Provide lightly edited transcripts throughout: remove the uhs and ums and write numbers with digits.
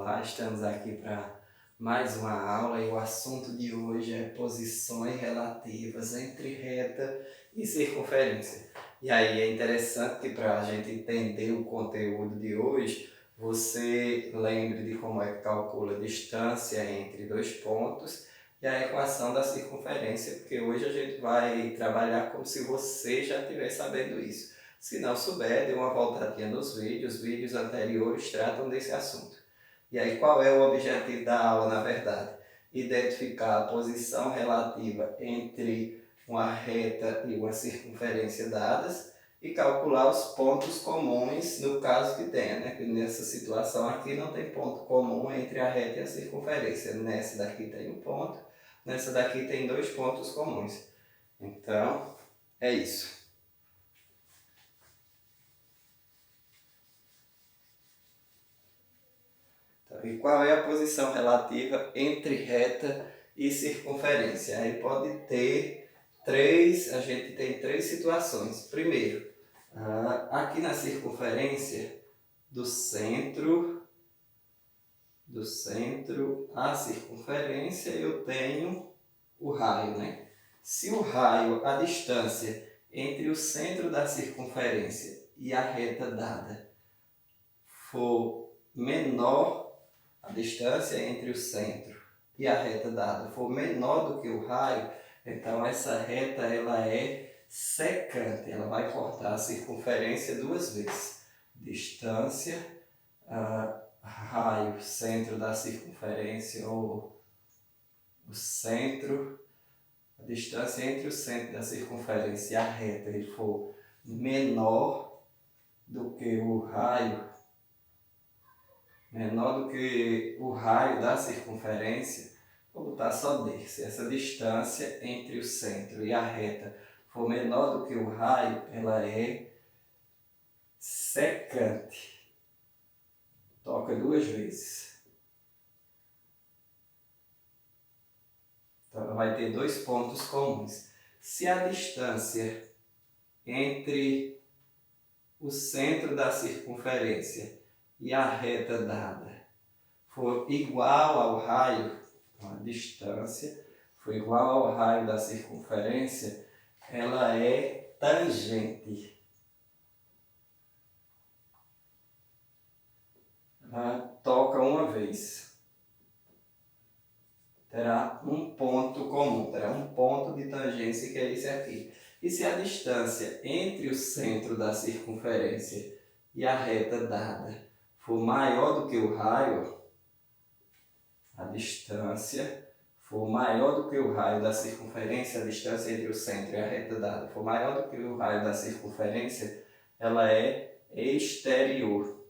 Olá, estamos aqui para mais uma aula e o assunto de hoje é posições relativas entre reta e circunferência. E aí é interessante que para a gente entender o conteúdo de hoje, você lembre de como é que calcula a distância entre dois pontos e a equação da circunferência, porque hoje a gente vai trabalhar como se você já estivesse sabendo isso. Se não souber, dê uma voltadinha nos vídeos, os vídeos anteriores tratam desse assunto. E aí, qual é o objetivo da aula, na verdade? Identificar a posição relativa entre uma reta e uma circunferência dadas e calcular os pontos comuns no caso que tenha, né? Porque nessa situação aqui não tem ponto comum entre a reta e a circunferência. Nessa daqui tem um ponto, nessa daqui tem dois pontos comuns. Então, é isso. E qual é a posição relativa entre reta e circunferência? Aí pode ter a gente tem três situações. Primeiro, aqui na circunferência, do centro à circunferência, eu tenho o raio, né? Se o raio, a distância entre o centro da circunferência e a reta dada for menor, a distância entre o centro e a reta dada for menor do que o raio, então essa reta ela é secante, ela vai cortar a circunferência duas vezes. Distância, raio, centro da circunferência, ou o centro, a distância entre o centro da circunferência e a reta ele for menor do que o raio, da circunferência, vou botar só D. Se essa distância entre o centro e a reta for menor do que o raio, ela é secante. Toca duas vezes. Então ela vai ter dois pontos comuns. Se a distância entre o centro da circunferência e a reta dada for igual ao raio, a distância for igual ao raio da circunferência, ela é tangente. Ela toca uma vez. Terá um ponto comum, terá um ponto de tangência, que é esse aqui. E se a distância entre o centro da circunferência e a reta dada for maior do que o raio, a distância for maior do que o raio da circunferência, a distância entre o centro e a reta dada for maior do que o raio da circunferência, ela é exterior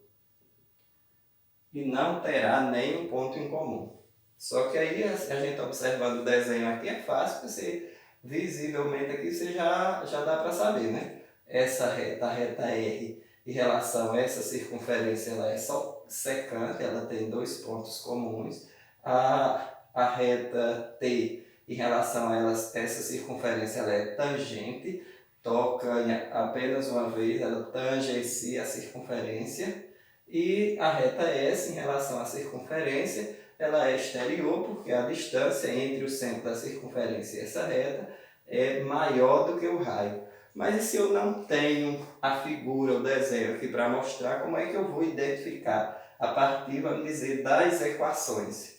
e não terá nenhum ponto em comum. Só que aí a gente observando o desenho aqui é fácil, porque você, visivelmente aqui você já dá para saber, né? Essa reta, a reta R, em relação a essa circunferência, ela é só secante, ela tem dois pontos comuns. A reta T, em relação a essa circunferência, ela é tangente, toca apenas uma vez, ela tangencia a circunferência. E a reta S, em relação à circunferência, ela é exterior, porque a distância entre o centro da circunferência e essa reta é maior do que o raio. Mas e se eu não tenho a figura, o desenho aqui para mostrar, como é que eu vou identificar a partir, vamos dizer, das equações?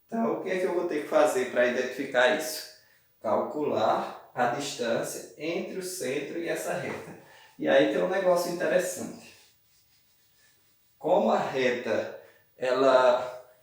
Então, o que é que eu vou ter que fazer para identificar isso? Calcular a distância entre o centro e essa reta. E aí tem um negócio interessante. Como a reta,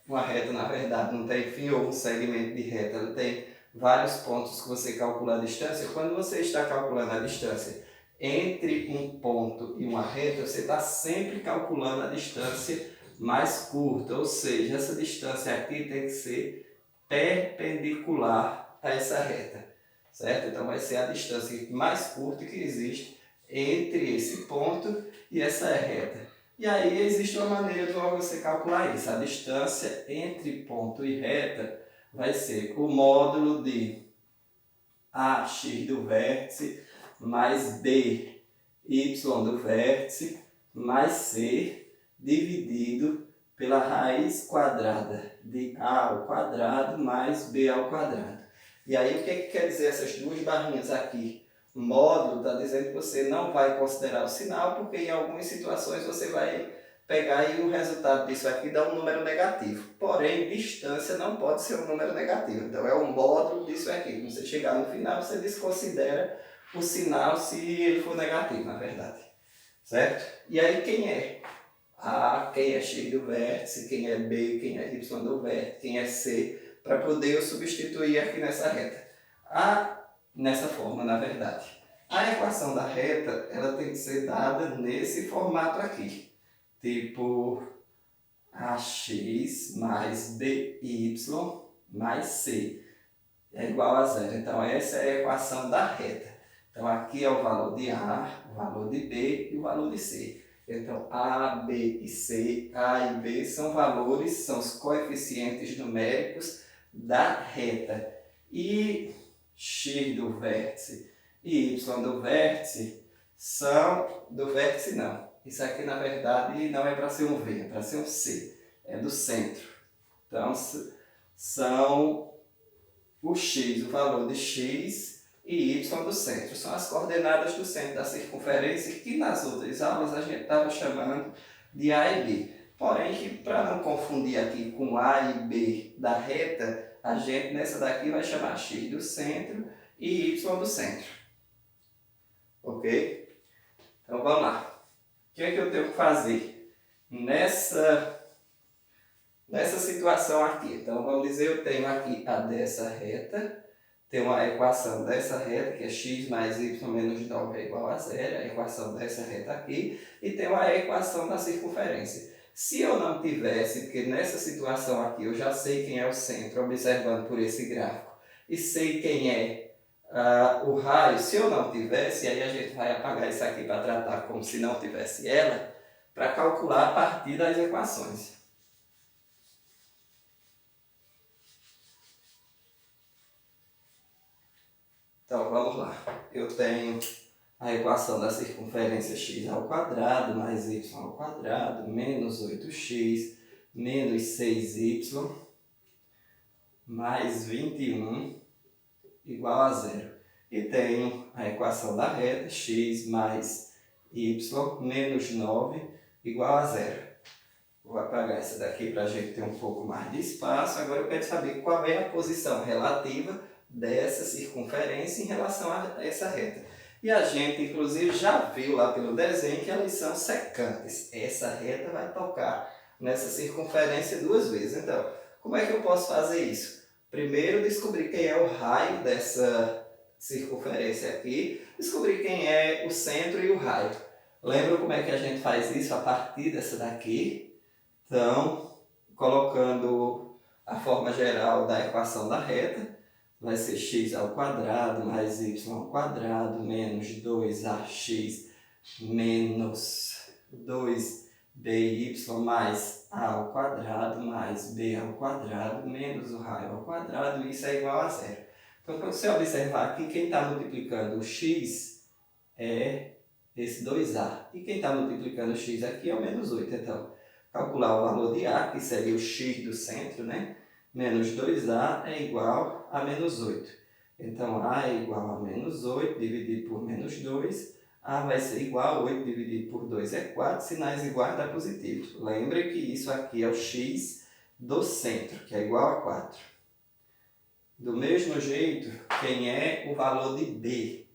uma reta na verdade não tem fim ou um segmento de reta, ela tem vários pontos que você calcula a distância. Quando você está calculando a distância entre um ponto e uma reta, você está sempre calculando a distância mais curta, ou seja, essa distância aqui tem que ser perpendicular a essa reta, certo? Então vai ser a distância mais curta que existe entre esse ponto e essa reta. E aí existe uma maneira de você calcular isso. A distância entre ponto e reta vai ser o módulo de AX do vértice mais BY do vértice mais C dividido pela raiz quadrada de a ao quadrado mais b ao quadrado. E aí o que quer dizer essas duas barrinhas aqui? O módulo está dizendo que você não vai considerar o sinal, porque em algumas situações você vai pegar e o resultado disso aqui dá um número negativo. Porém, distância não pode ser um número negativo. Então é o módulo disso aqui. Quando você chegar no final, você desconsidera o sinal se ele for negativo, na verdade. Certo? E aí quem é A, quem é X do vértice, quem é B, quem é Y do vértice, quem é C, para poder eu substituir aqui nessa reta. Nessa forma, na verdade. A equação da reta, ela tem que ser dada nesse formato aqui. Tipo, AX mais BY mais C é igual a zero. Então, essa é a equação da reta. Então, aqui é o valor de A, o valor de B e o valor de C. Então, A, B e C, A e B são valores, são os coeficientes numéricos da reta. E X do vértice e Y do vértice são... do vértice não. Isso aqui, na verdade, não é para ser um V, é para ser um C. É do centro. Então, são o X, o valor de X e Y do centro. São as coordenadas do centro da circunferência que nas outras aulas a gente estava chamando de A e B. Porém, para não confundir aqui com A e B da reta, a gente nessa daqui vai chamar X do centro e Y do centro. Ok? Então vamos lá. O que é que eu tenho que fazer nessa situação aqui? Então vamos dizer, eu tenho aqui a dessa reta, tenho a equação dessa reta, que é x mais y menos 9 é igual a zero, a equação dessa reta aqui, e tenho a equação da circunferência. Se eu não tivesse, porque nessa situação aqui eu já sei quem é o centro, observando por esse gráfico, e sei quem é o raio, se eu não tivesse, aí a gente vai apagar isso aqui para tratar como se não tivesse ela, para calcular a partir das equações. Então vamos lá. Eu tenho a equação da circunferência x ao quadrado mais y ao quadrado menos 8x menos 6y mais 21 igual a zero. E tenho a equação da reta x mais y menos 9 igual a zero. Vou apagar essa daqui para a gente ter um pouco mais de espaço. Agora eu quero saber qual é a posição relativa dessa circunferência em relação a essa reta. E a gente, inclusive, já viu lá pelo desenho que elas são secantes. Essa reta vai tocar nessa circunferência duas vezes. Então, como é que eu posso fazer isso? Primeiro, descobrir quem é o raio dessa circunferência aqui. Descobrir quem é o centro e o raio. Lembra como é que a gente faz isso a partir dessa daqui? Então, colocando a forma geral da equação da reta, vai ser x ao quadrado mais y ao quadrado menos 2ax menos 2by mais a ao quadrado mais b ao quadrado menos o raio ao quadrado, isso é igual a zero. Então, quando você observar aqui, quem está multiplicando o x é esse 2a. E quem está multiplicando o x aqui é o menos 8. Então, calcular o valor de a, que seria o x do centro, né? Menos 2a é igual a menos 8. Então, a é igual a menos 8 dividido por menos 2. A vai ser igual a 8 dividido por 2 é 4. Sinais iguais dá positivo. Lembre que isso aqui é o x do centro, que é igual a 4. Do mesmo jeito, quem é o valor de b?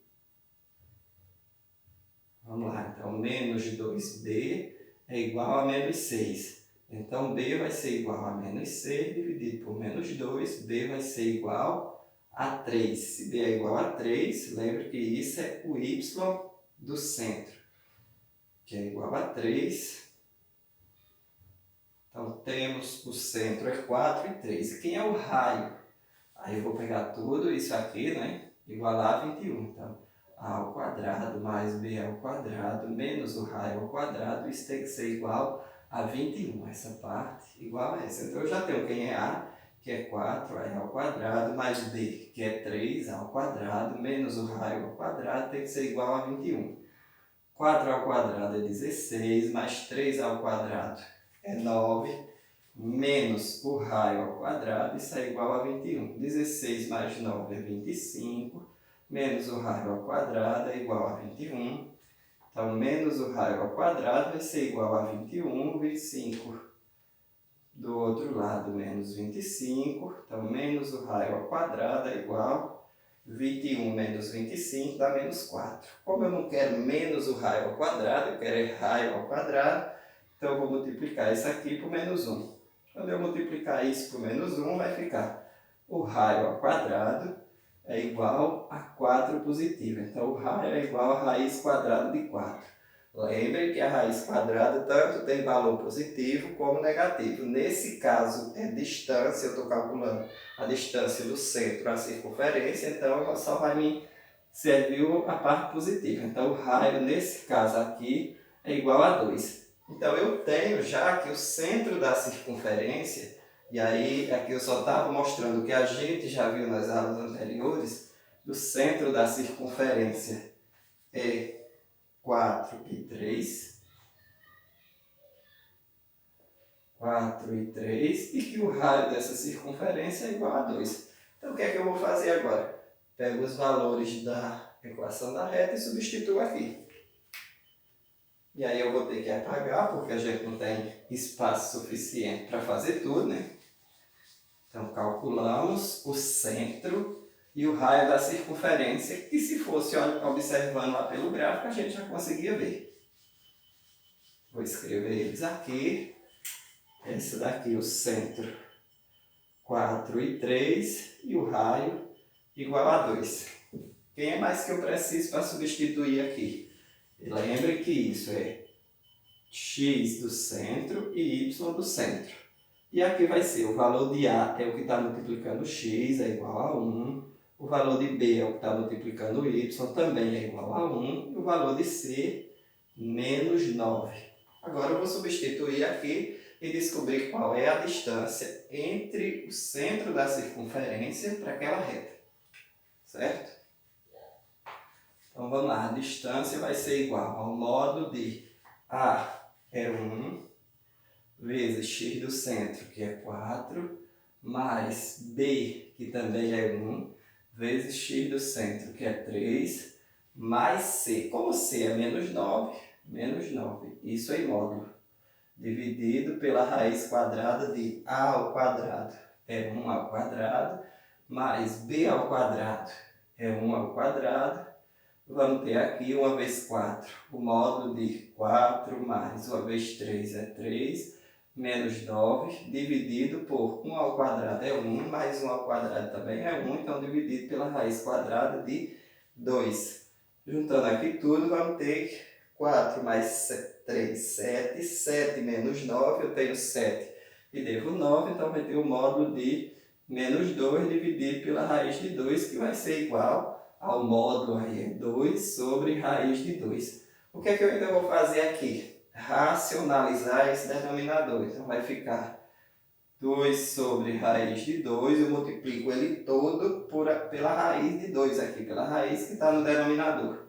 Vamos lá, então menos 2b é igual a menos 6. Então b vai ser igual a menos 6 dividido por menos 2, b vai ser igual a 3. Se b é igual a 3, lembre que isso é o y do centro, que é igual a 3. Então temos o centro é 4 e 3. E quem é o raio? Aí eu vou pegar tudo isso aqui, né? Igualar a 21. Então, a ao quadrado mais b ao quadrado menos o raio ao quadrado, isso tem que ser igual a 21, essa parte igual a essa. Então eu já tenho quem é a, que é 4, a ao quadrado, mais b, que é 3, a ao quadrado, menos o raio ao quadrado, tem que ser igual a 21. 4 ao quadrado é 16, mais 3 ao quadrado é 9, menos o raio ao quadrado, isso é igual a 21. 16 mais 9 é 25, menos o raio ao quadrado é igual a 21. Então, menos o raio ao quadrado vai ser igual a 21, 25. Do outro lado, menos 25. Então, menos o raio ao quadrado é igual a 21 menos 25 dá menos 4. Como eu não quero menos o raio ao quadrado, eu quero raio ao quadrado, então eu vou multiplicar isso aqui por menos 1. Quando eu multiplicar isso por menos 1, vai ficar o raio ao quadrado é igual a 4 positivo. Então, o raio é igual a raiz quadrada de 4. Lembre que a raiz quadrada tanto tem valor positivo como negativo. Nesse caso, é distância, eu estou calculando a distância do centro à circunferência, então só vai me servir a parte positiva. Então, o raio, nesse caso aqui, é igual a 2. Então, eu tenho já que o centro da circunferência, e aí aqui eu só estava mostrando o que a gente já viu nas aulas anteriores, do centro da circunferência é 4 e 3. 4 e 3, e que o raio dessa circunferência é igual a 2. Então, o que é que eu vou fazer agora? Pego os valores da equação da reta e substituo aqui. E aí eu vou ter que apagar, porque a gente não tem espaço suficiente para fazer tudo, né? Então, calculamos o centro e o raio da circunferência, que se fosse observando lá pelo gráfico, a gente já conseguia ver. Vou escrever eles aqui. Esse daqui, o centro, 4 e 3, e o raio igual a 2. Quem é mais que eu preciso para substituir aqui? Lembre que isso é x do centro e y do centro. E aqui vai ser o valor de A é o que está multiplicando x, é igual a 1. O valor de B é o que está multiplicando y, também é igual a 1. E o valor de C, menos 9. Agora eu vou substituir aqui e descobrir qual é a distância entre o centro da circunferência para aquela reta. Certo? Então vamos lá, a distância vai ser igual ao modo de A é 1, vezes x do centro, que é 4, mais B, que também é 1, vezes x do centro, que é 3, mais C. Como C é menos 9, isso é em módulo, dividido pela raiz quadrada de A ao quadrado, é 1 ao quadrado, mais B ao quadrado, é 1 ao quadrado. Vamos ter aqui 1 vezes 4, o módulo de 4 mais 1 vezes 3 é 3, menos 9, dividido por 1 ao quadrado é 1, mais 1 ao quadrado também é 1, então dividido pela raiz quadrada de 2. Juntando aqui tudo, vamos ter 4 mais 3, 7, 7 menos 9, eu tenho 7 e devo 9, então vai ter o módulo de menos 2 dividido pela raiz de 2, que vai ser igual ao módulo aí é 2 sobre raiz de 2. O que é que eu ainda vou fazer aqui? Racionalizar esse denominador. Então vai ficar 2 sobre raiz de 2, eu multiplico ele todo pela raiz de 2 aqui, pela raiz que está no denominador.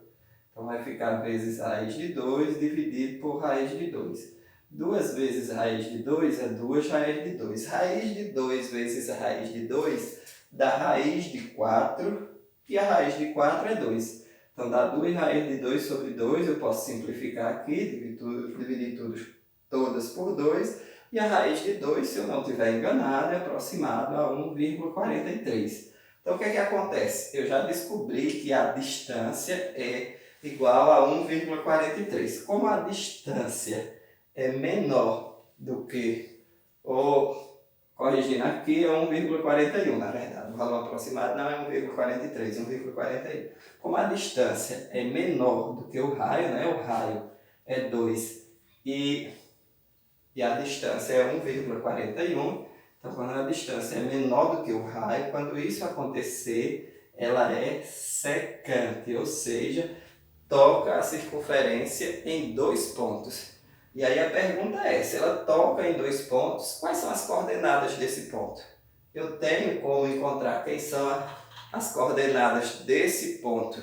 Então vai ficar vezes raiz de 2 dividido por raiz de 2. 2 vezes raiz de 2 é 2 raiz de 2. Raiz de 2 vezes raiz de 2 dá raiz de 4. E a raiz de 4 é 2. Então, dá 2 raiz de 2 sobre 2. Eu posso simplificar aqui, dividir todas por 2. E a raiz de 2, se eu não estiver enganado, é aproximado a 1,43. Então, o que é que acontece? Eu já descobri que a distância é igual a 1,43. Como a distância é menor do que corrigindo aqui, é 1,41, na verdade. O valor aproximado não é 1,43, 1,41. Como a distância é menor do que o raio, né? O raio é 2 e a distância é 1,41. Então, quando a distância é menor do que o raio, quando isso acontecer, ela é secante, ou seja, toca a circunferência em 2 pontos. E aí a pergunta é, se ela toca em 2 pontos, quais são as coordenadas desse ponto? Eu tenho como encontrar quem são as coordenadas desse ponto.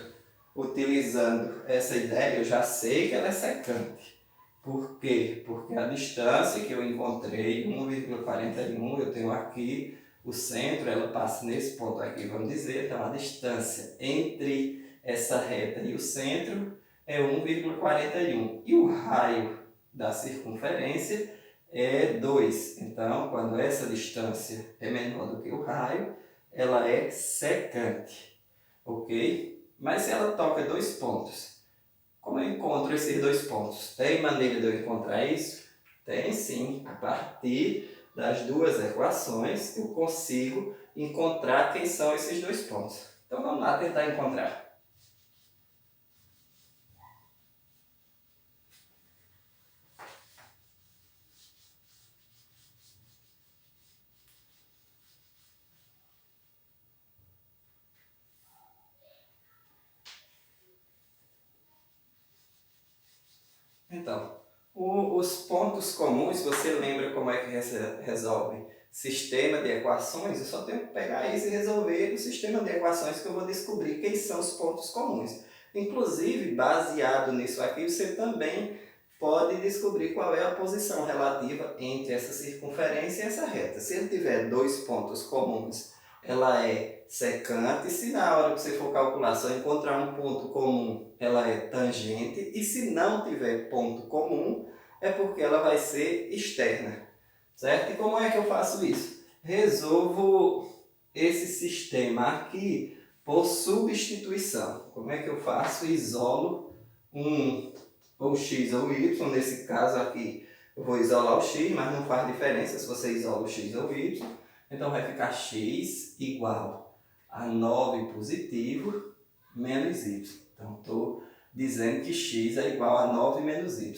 Utilizando essa ideia, eu já sei que ela é secante. Por quê? Porque a distância que eu encontrei, 1,41, eu tenho aqui o centro, ela passa nesse ponto aqui, vamos dizer, então a distância entre essa reta e o centro é 1,41. E o raio da circunferência é 2. Então, quando essa distância é menor do que o raio, ela é secante, ok? Mas se ela toca dois pontos, como eu encontro esses dois pontos? Tem maneira de eu encontrar isso? Tem sim. A partir das duas equações, eu consigo encontrar quem são esses dois pontos. Então vamos lá tentar encontrar. Então, os pontos comuns, você lembra como é que resolve sistema de equações? Eu só tenho que pegar isso e resolver o sistema de equações que eu vou descobrir quem são os pontos comuns. Inclusive, baseado nisso aqui, você também pode descobrir qual é a posição relativa entre essa circunferência e essa reta. Se ele tiver dois pontos comuns, ela é secante. Se na hora que você for calcular só encontrar um ponto comum, ela é tangente. E se não tiver ponto comum, é porque ela vai ser externa. Certo? E como é que eu faço isso? Resolvo esse sistema aqui por substituição. Como é que eu faço? Isolo ou x ou y. Nesse caso aqui eu vou isolar o x, mas não faz diferença se você isola o x ou y. Então vai ficar x igual a 9 positivo menos y. Então estou dizendo que x é igual a 9 menos y.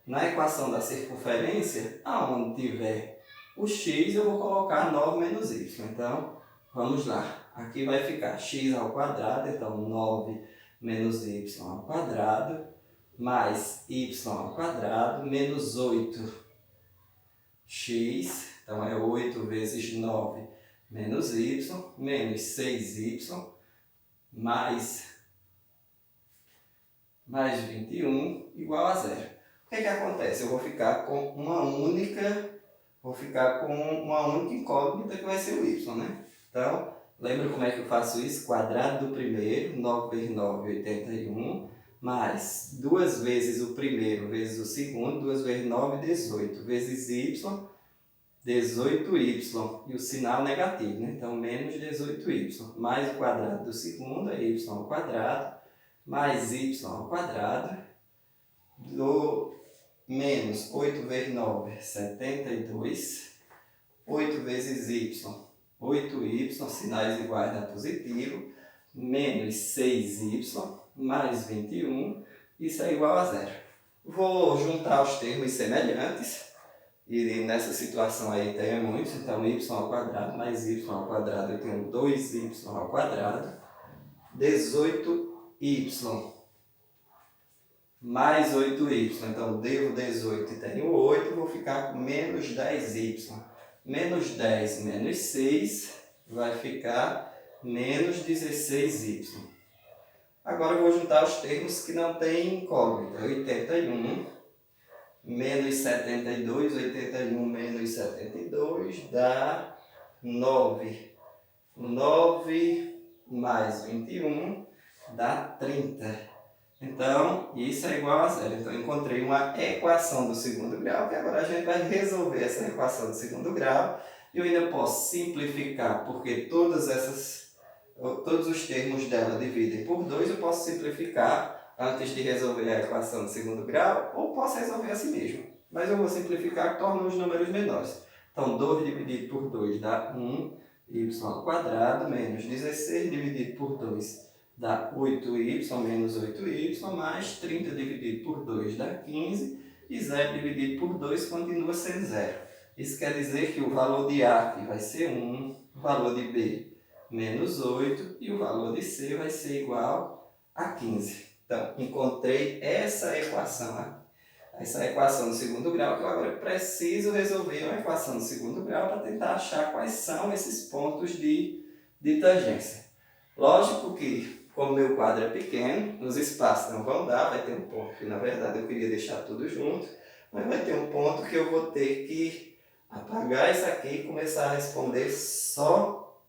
Na equação da circunferência, aonde tiver o x, eu vou colocar 9 menos y. Então, vamos lá. Aqui vai ficar x ao quadrado, então 9 menos y ao quadrado, mais y ao quadrado, menos 8x, então é 8 vezes 9 menos y, menos 6y, mais 21 igual a zero. O que acontece? Eu vou ficar com uma única incógnita que vai ser o y, né? Então, lembra como é que eu faço isso? Quadrado do primeiro, 9 vezes 9, 81, mais 2 vezes o primeiro vezes o segundo, 2 vezes 9, 18, vezes y, 18y, e o sinal negativo, né? Então, menos 18y, mais o quadrado do segundo, é y ao quadrado, mais y ao quadrado, do menos 8 vezes 9, 72, 8 vezes y, 8y, sinais iguais dá positivo, menos 6y, mais 21, isso é igual a zero. Vou juntar os termos semelhantes, e nessa situação aí tem muitos, então y ao quadrado mais y ao quadrado, eu tenho 2y ao quadrado, 18y mais 8y, então devo 18 e tenho 8, vou ficar com menos 10y. Menos 10 menos 6 vai ficar menos 16y. Agora eu vou juntar os termos que não têm incógnita. 81 menos 72, 81 menos 72 dá 9. 9 mais 21 dá 30. Então, isso é igual a zero. Então, eu encontrei uma equação do segundo grau, que agora a gente vai resolver essa equação do segundo grau. E eu ainda posso simplificar, porque todos os termos dela dividem por 2, eu posso simplificar antes de resolver a equação do segundo grau, ou posso resolver assim mesmo. Mas eu vou simplificar, torno os números menores. Então, 2 dividido por 2 dá 1, y ao quadrado, menos 16 dividido por 2 dá 8y menos 8y, mais 30 dividido por 2 dá 15, e 0 dividido por 2 continua sendo 0. Isso quer dizer que o valor de A aqui vai ser 1, o valor de B menos 8, e o valor de C vai ser igual a 15. Então, encontrei essa equação do segundo grau, que eu agora preciso resolver uma equação do segundo grau para tentar achar quais são esses pontos de tangência. Lógico que Como meu quadro é pequeno, os espaços não vão dar, vai ter um ponto que na verdade eu queria deixar tudo junto, mas vai ter um ponto que eu vou ter que apagar isso aqui e começar a responder só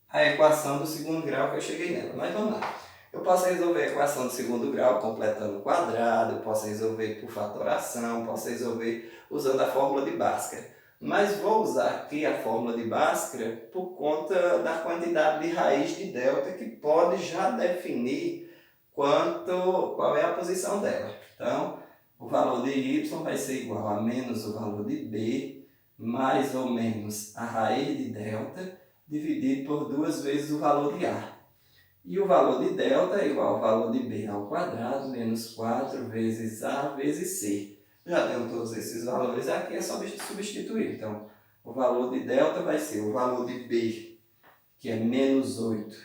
a equação do segundo grau que eu cheguei nela. Mas vamos lá. Eu posso resolver a equação do segundo grau completando o quadrado, eu posso resolver por fatoração, posso resolver usando a fórmula de Bhaskara. Mas vou usar aqui a fórmula de Bhaskara por conta da quantidade de raiz de delta que pode já definir qual é a posição dela. Então, o valor de y vai ser igual a menos o valor de b, mais ou menos a raiz de delta, dividido por 2 vezes o valor de a. E o valor de delta é igual ao valor de b ao quadrado, menos 4 vezes a vezes c. Já tenho todos esses valores aqui, é só substituir. Então, o valor de delta vai ser o valor de b, que é menos 8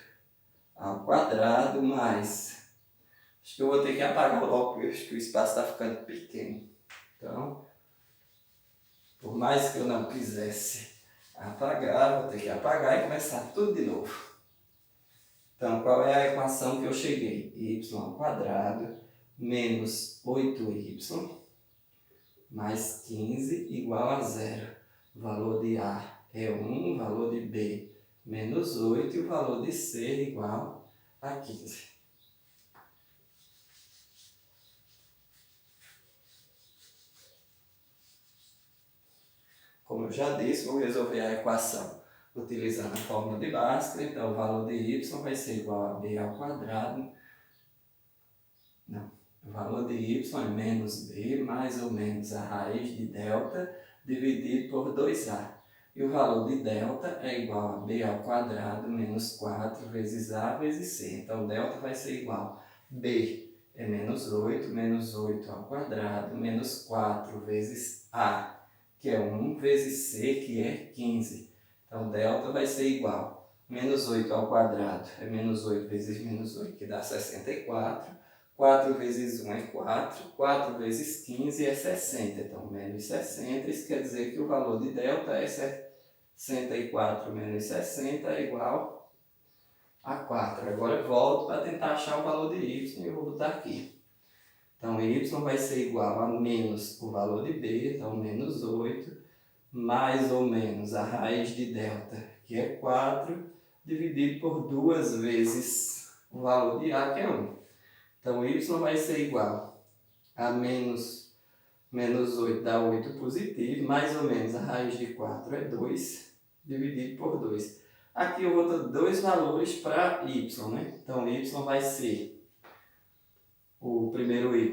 ao quadrado, mais... Acho que eu vou ter que apagar logo, porque acho que o espaço está ficando pequeno. Então, por mais que eu não quisesse apagar, vou ter que apagar e começar tudo de novo. Então, qual é a equação que eu cheguei? Y ao quadrado menos 8y mais 15 igual a zero. O valor de A é 1, o valor de B menos 8 e o valor de C igual a 15. Como eu já disse, vou resolver a equação utilizando a fórmula de Bhaskara. Então, o valor de y vai ser igual a b ao quadrado. Não, o valor de y é menos b, mais ou menos a raiz de delta, dividido por 2a. E o valor de delta é igual a b ao quadrado menos 4 vezes a vezes c. Então, delta vai ser igual a b é menos 8 ao quadrado, menos 4 vezes a, que é 1, vezes c, que é 15. Então, delta vai ser igual a menos 8 ao quadrado, é menos 8 vezes menos 8, que dá 64. 4 vezes 1 é 4, 4 vezes 15 é 60, então menos 60, isso quer dizer que o valor de delta é 64 menos 60 é igual a 4. Agora eu volto para tentar achar o valor de y e eu vou botar aqui. Então, y vai ser igual a menos o valor de b, então menos 8, mais ou menos a raiz de delta, que é 4, dividido por 2 vezes o valor de a, que é 1. Então, y vai ser igual a menos 8 dá 8 positivo, mais ou menos a raiz de 4 é 2, dividido por 2. Aqui eu vou ter dois valores para y, né? Então, y vai ser o primeiro y,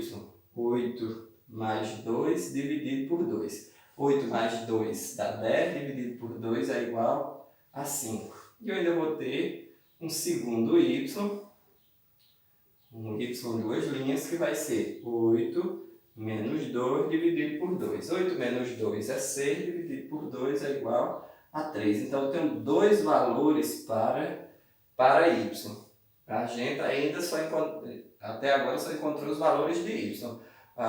8 mais 2 dividido por 2. 8 mais 2 dá 10, dividido por 2 é igual a 5. E eu ainda vou ter um segundo y, um y em duas linhas, que vai ser 8 menos 2 dividido por 2. 8 menos 2 é 6, dividido por 2 é igual a 3. Então, eu tenho dois valores para y. A gente ainda até agora só encontrou os valores de y.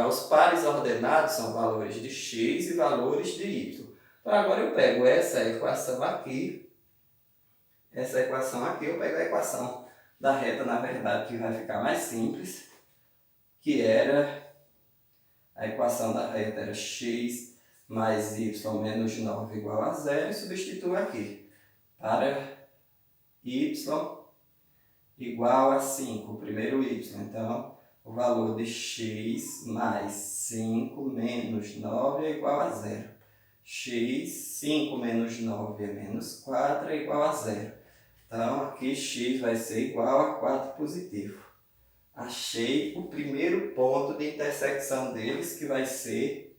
Os pares ordenados são valores de x e valores de y. Então, agora eu pego essa equação aqui, eu pego a equação da reta, na verdade, que vai ficar mais simples, que era a equação da reta era x mais y menos 9 igual a 0, e substituo aqui para y igual a 5, o primeiro y. Então, o valor de x mais 5 menos 9 é igual a 0. X, 5 menos 9 é menos 4, é igual a 0. Então, aqui x vai ser igual a 4 positivo. Achei o primeiro ponto de intersecção deles, que vai ser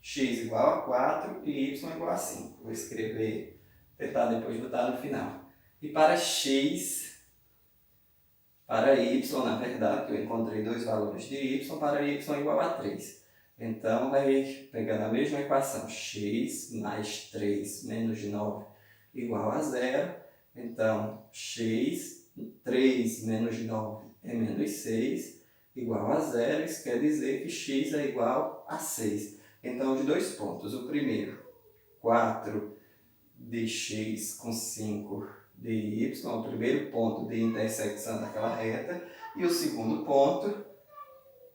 x igual a 4 e y igual a 5. Vou escrever, tentar depois botar no final. E para x, para y, na verdade, que eu encontrei dois valores de y, para y igual a 3. Então, vai pegando a mesma equação, x mais 3 menos 9 igual a 0. Então, x, 3 menos 9 é menos 6, igual a 0. Isso quer dizer que x é igual a 6. Então, os dois pontos. O primeiro, 4 de x com 5 de y, o primeiro ponto de intersecção daquela reta, e o segundo ponto,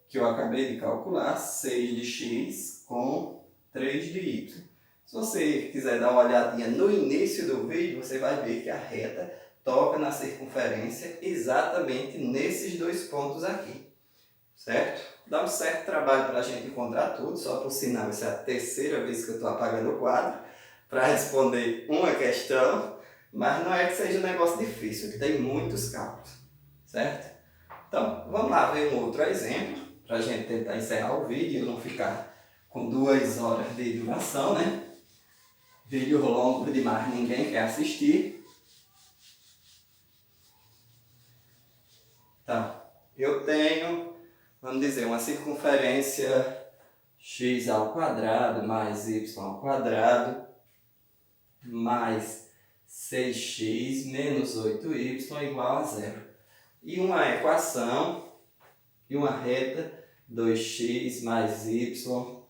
que eu acabei de calcular, 6 de x com 3 de y. Se você quiser dar uma olhadinha no início do vídeo, você vai ver que a reta toca na circunferência exatamente nesses dois pontos aqui, certo? Dá um certo trabalho para a gente encontrar tudo, só por sinal, essa é a terceira vez que eu estou apagando o quadro para responder uma questão, mas não é que seja um negócio difícil, que tem muitos cálculos, certo? Então, vamos lá ver um outro exemplo, para a gente tentar encerrar o vídeo e não ficar com 2 horas de duração, né? Vídeo longo demais, ninguém quer assistir. Então, eu tenho, vamos dizer, uma circunferência x ao quadrado mais y ao quadrado mais 6x menos 8y igual a zero. E uma equação e uma reta 2x mais y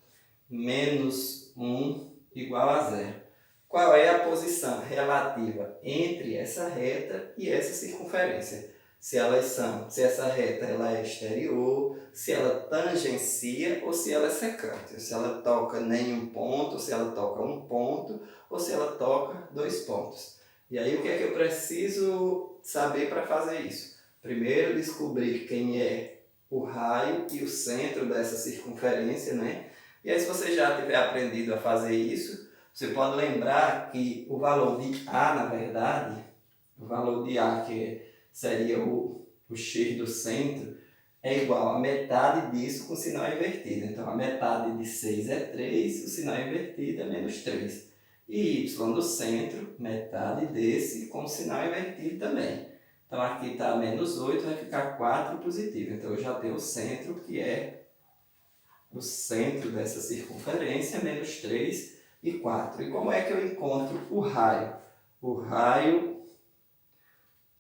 menos 1 igual a zero. Qual é a posição relativa entre essa reta e essa circunferência? Se essa reta ela é exterior, se ela tangencia ou se ela é secante. Se ela toca nenhum ponto, se ela toca um ponto ou se ela toca 2 pontos. E aí o que é que eu preciso saber para fazer isso? Primeiro descobrir quem é o raio e o centro dessa circunferência, né? E aí se você já tiver aprendido a fazer isso, você pode lembrar que o valor de A, na verdade, o valor de A, que seria o x do centro, é igual a metade disso com o sinal invertido. Então, a metade de 6 é 3, o sinal invertido é menos 3. E y do centro, metade desse com o sinal invertido também. Então, aqui está menos 8, vai ficar 4 positivo. Então, eu já tenho o centro, que é o centro dessa circunferência, menos 3 e 4. E como é que eu encontro o raio? O raio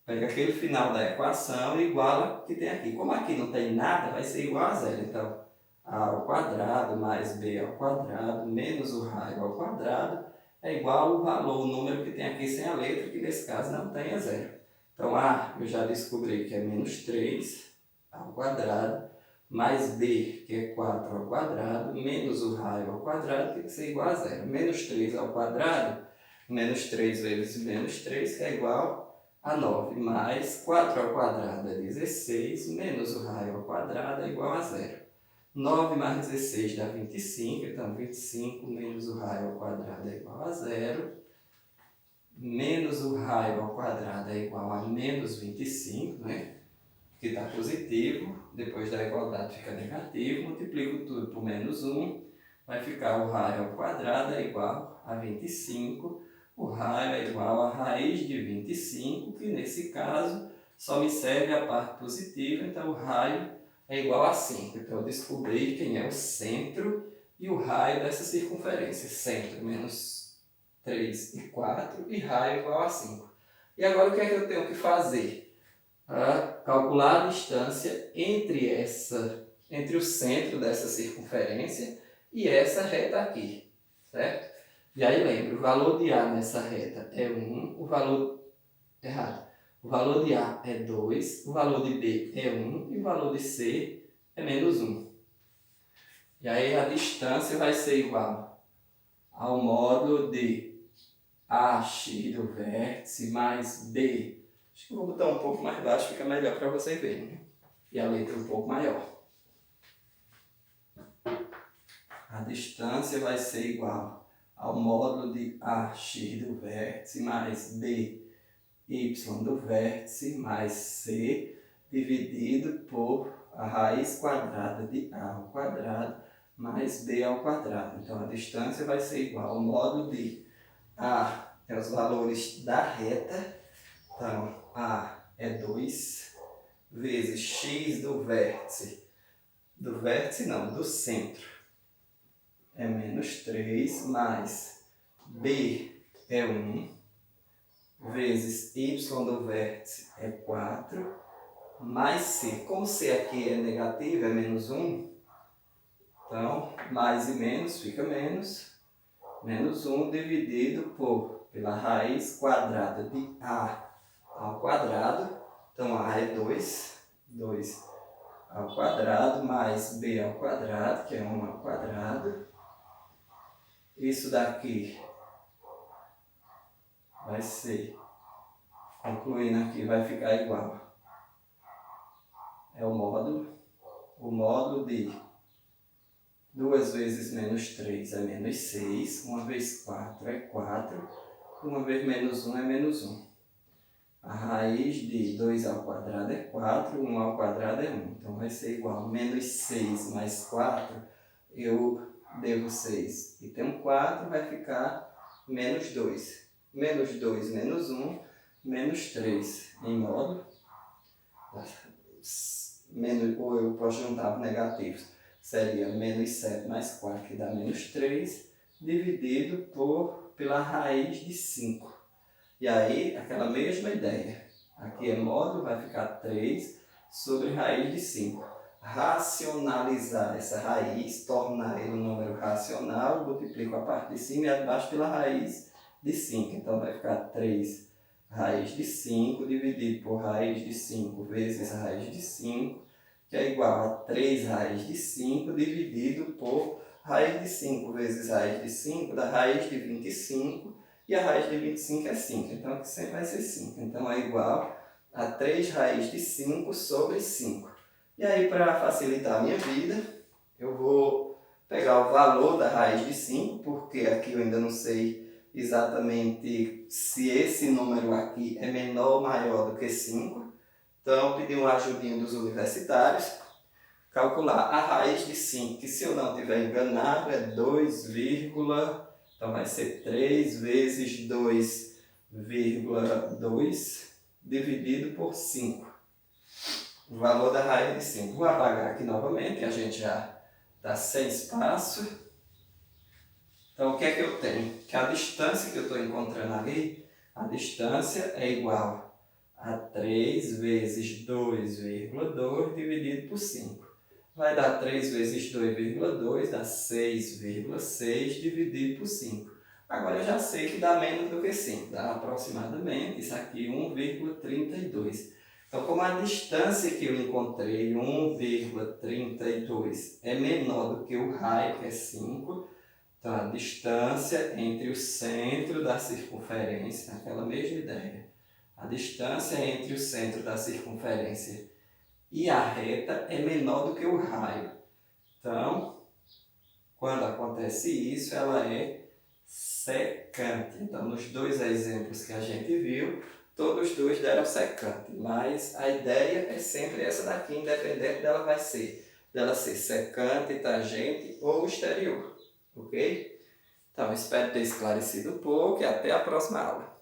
pega aquele final da equação e iguala o que tem aqui. Como aqui não tem nada, vai ser igual a zero. Então, a ao quadrado mais b ao quadrado menos o raio ao quadrado é igual ao valor, o número que tem aqui sem a letra, que nesse caso não tem, é zero. Então, A eu já descobri que é menos 3 ao quadrado, mais B, que é 4 ao quadrado, menos o raio ao quadrado, tem que ser igual a zero. Menos 3 ao quadrado, menos 3 vezes menos 3, que é igual a 9, mais 4 ao quadrado é 16, menos o raio ao quadrado é igual a zero. 9 mais 16 dá 25, então 25 menos o raio ao quadrado é igual a zero. Menos o raio ao quadrado é igual a menos 25, né? Que está positivo, depois da igualdade fica negativo, multiplico tudo por menos 1, vai ficar o raio ao quadrado é igual a 25, o raio é igual a raiz de 25, que nesse caso só me serve a parte positiva, então o raio é igual a 5. Então eu descobri quem é o centro e o raio dessa circunferência. Centro menos 3 e 4 e raio igual a 5. E agora o que é que eu tenho que fazer? Calcular a distância entre o centro dessa circunferência e essa reta aqui, certo? E aí lembra, o valor de A nessa reta é 1, o valor de A é 2, o valor de B é 1 e o valor de C é menos 1. E aí a distância vai ser igual ao módulo de AX do vértice mais B. Acho que eu vou botar um pouco mais baixo, fica melhor para vocês verem, né? E a letra um pouco maior. A distância vai ser igual ao módulo de AX do vértice mais BY do vértice mais C dividido por a raiz quadrada de A ao quadrado mais B ao quadrado. Então, a distância vai ser igual ao módulo de A, é os valores da reta. Então, A é 2 vezes x do centro é menos 3, mais B é 1, vezes y do vértice é 4, mais C. Como C aqui é negativo, é menos 1, então mais e menos fica menos 1 dividido pela raiz quadrada de A ao quadrado. Então A é 2, 2 ao quadrado, mais B ao quadrado, que é 1 ao quadrado. Isso daqui vai ser, concluindo aqui, vai ficar igual. É o módulo de 2 vezes menos 3 é menos 6, 1 vezes 4 é 4, 1 vezes menos 1 é menos 1. A raiz de 2 ao quadrado é 4, 1 ao quadrado é 1. Então vai ser igual a menos 6 mais 4, eu devo 6 e tenho 4, vai ficar menos 2. Menos 2 menos 1, menos 3 em módulo. Ou eu posso juntar negativos. Seria menos 7 mais 4, que dá menos 3, dividido pela raiz de 5. E aí, aquela mesma ideia. Aqui é módulo, vai ficar 3 sobre raiz de 5. Racionalizar essa raiz, tornar ele um número racional, multiplico a parte de cima e a de baixo pela raiz de 5. Então vai ficar 3 raiz de 5 dividido por raiz de 5 vezes raiz de 5, que é igual a 3 raiz de 5 dividido por raiz de 5 vezes raiz de 5, da raiz de 25, e a raiz de 25 é 5, então aqui sempre vai ser 5. Então é igual a 3 raiz de 5 sobre 5. E aí, para facilitar a minha vida, eu vou pegar o valor da raiz de 5, porque aqui eu ainda não sei exatamente se esse número aqui é menor ou maior do que 5. Então, pedir uma ajudinha dos universitários, calcular a raiz de 5, que se eu não estiver enganado é 2, então vai ser 3 vezes 2,2 dividido por 5. O valor da raiz de 5. Vou apagar aqui novamente, a gente já está sem espaço. Então, o que é que eu tenho? Que a distância que eu estou encontrando ali, a distância é igual a 3 vezes 2,2 dividido por 5. Vai dar 3 vezes 2,2, dá 6,6 dividido por 5. Agora eu já sei que dá menos do que 5, dá aproximadamente, isso aqui, 1,32. Então, como a distância que eu encontrei, 1,32, é menor do que o raio, que é 5, então a distância entre o centro da circunferência, aquela mesma ideia, a distância entre o centro da circunferência e a reta é menor do que o raio. Então, quando acontece isso, ela é secante. Então, nos dois exemplos que a gente viu, todos os dois deram secante. Mas a ideia é sempre essa daqui, independente dela ser secante, tangente ou exterior. Ok? Então, espero ter esclarecido um pouco e até a próxima aula.